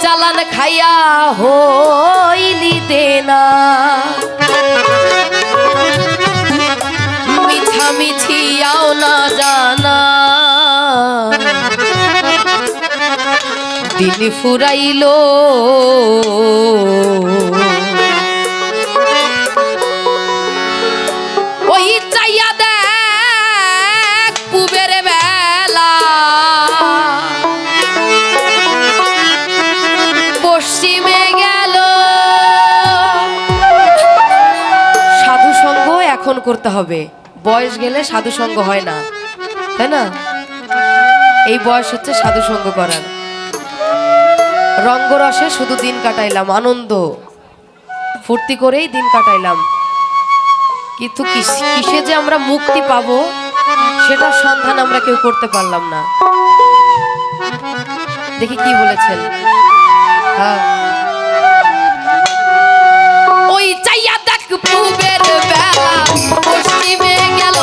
চালান খাইয়া হইলি দেনা মিছামিছি আও না জানা দিন ফুরাইলো ওই চাইয়া দেখ পুবের বেলা পশ্চিমে গেল সাধু সঙ্গ এখন করতে হবে বয়স গেলে সাধু সঙ্গ হয় না তাই না এই বয়স হচ্ছে সাধু সঙ্গ করার রঙ্গরসে শুধু দিন কাটাইলাম আনন্দ ফুর্তি করেই দিন কাটাইলাম কিন্তু কিসে যে আমরা মুক্তি পাবো সেটার সন্ধান আমরা কেউ করতে পারলাম না দেখি কি বলেছেন হ্যাঁ ওই চাইয়া দেখ পুবের বেলা পশ্চিমে গেল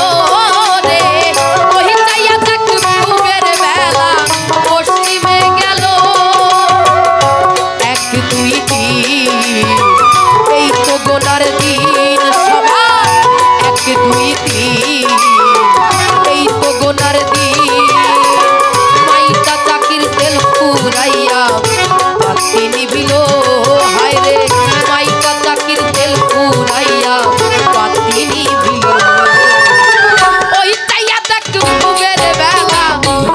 রে ওই চাইয়া দেখ পুবের বেলা পশ্চিমে গেল এক দুই তিন এই তো গোনার দিন সবার এক দুই তিন এই তো গোনার দিন মাইকা চাকির তেল ফুরাইয়া বাতি নিভিল হায় রে মাইকা চাকির তেল ফুরাইয়া বাতি নিভিল ওই চাইয়া দেখ পুবের বেলা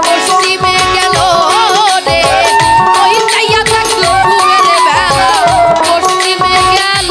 পশ্চিমে গেল রে ওই চাইয়া দেখ পুবের বেলা পশ্চিমে গেল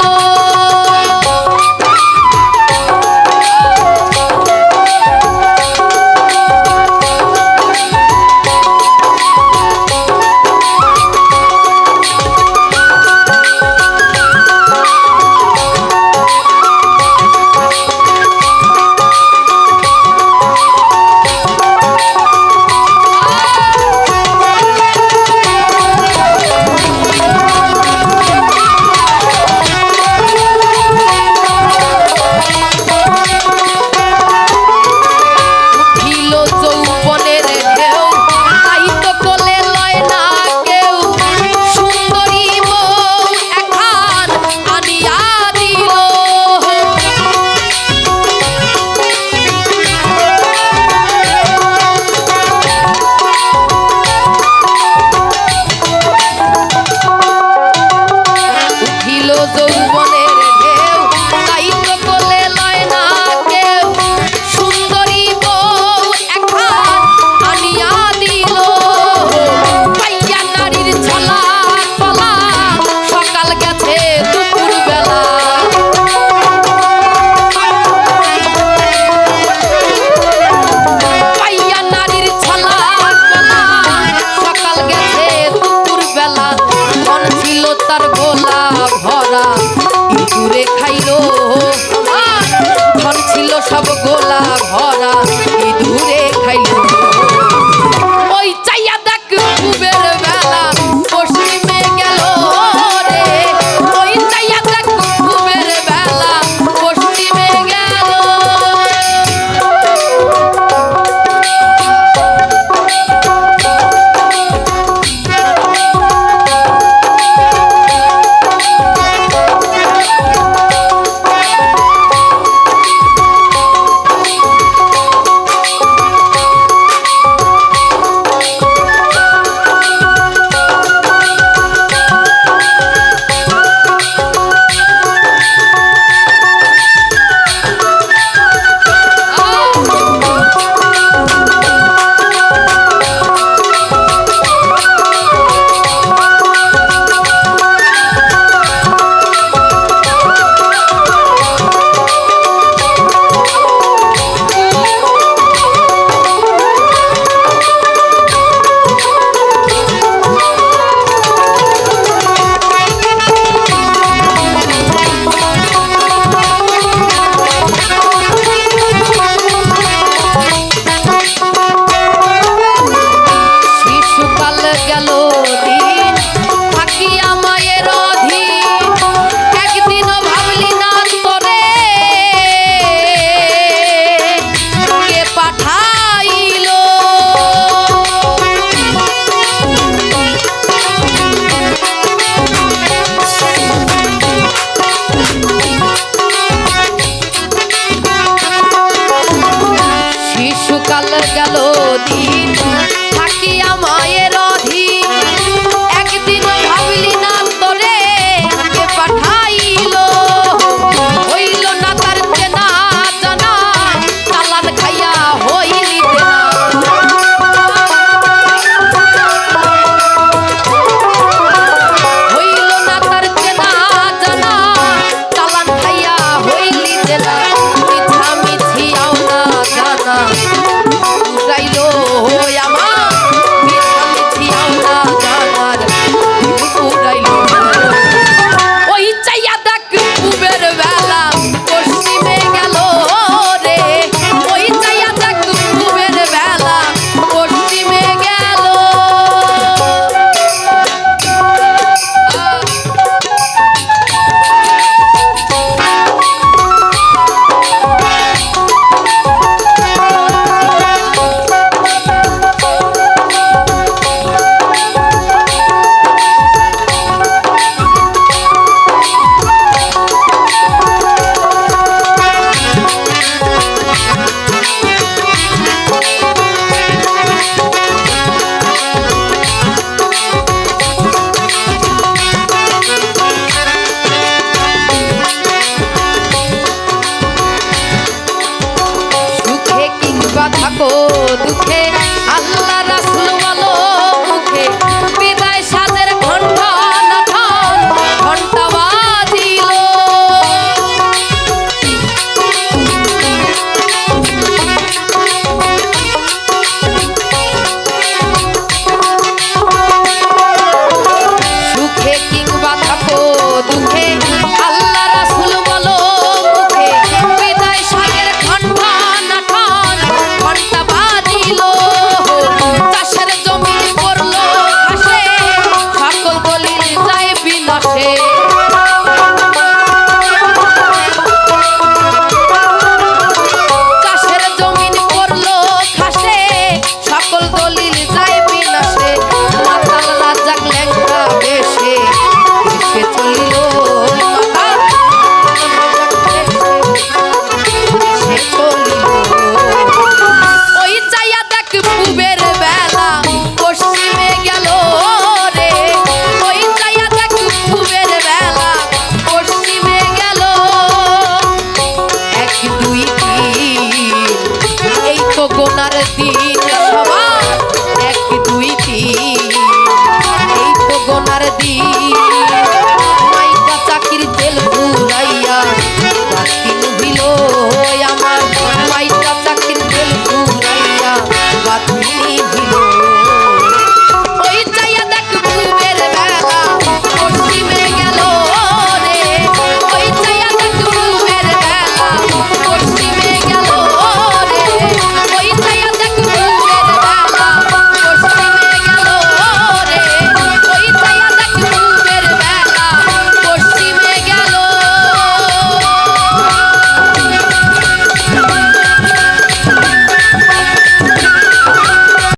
সব গোলা ভরা ইঁদুরে খাইলো ওই চাইয়া দেখ পুবের বেলা পশ্চিমে গেল রে ওই চাইয়া দেখ পুবের বেলা পশ্চিমে গেল যদি